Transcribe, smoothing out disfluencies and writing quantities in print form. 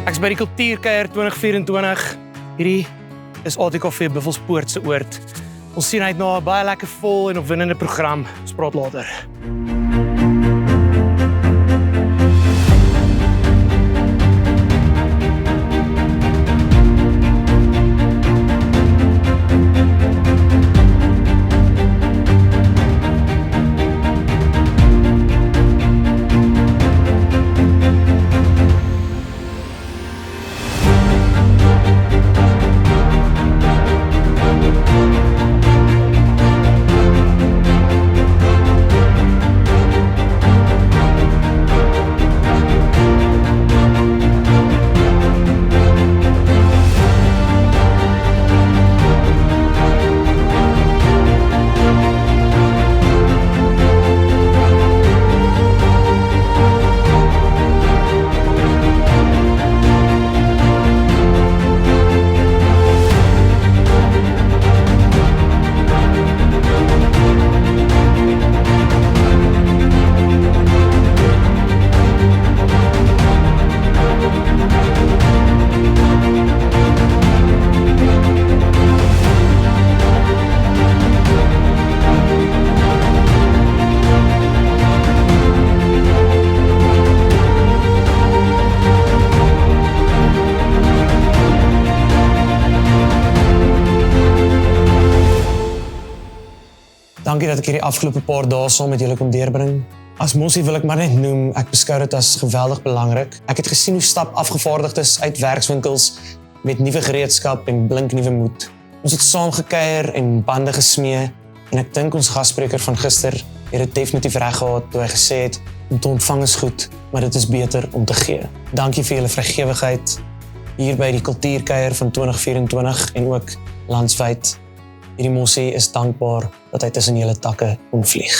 Ek's by die Kultuurkuier 2024. Hierdie is ATKV Buffelspoort se oord. Ons sien uit na 'n baie lekker vol en opwindende program. Ons praat later. Dankie dat ek hierdie afgelope paar dae saam met julle kon deurbring. As mossie wil ek maar net noem, ek beskou dit as geweldig belangrik. Ek het gesien hoe stap afgevaardigdes uit werkswinkels met nuwe gereedskap en blink nuwe moed. Ons het saam gekuier en bande gesmee en ek dink ons gasspreker van gister het dit definitief reg gehad toe hy gesê het, om te ontvang is goed, maar dit is beter om te gee. Dankie vir julle vrygewigheid hier by die Kultuurkuier van 2024 en ook landwyd. Hierdie mossie is dankbaar dat hy tussen julle takke kon vlieg.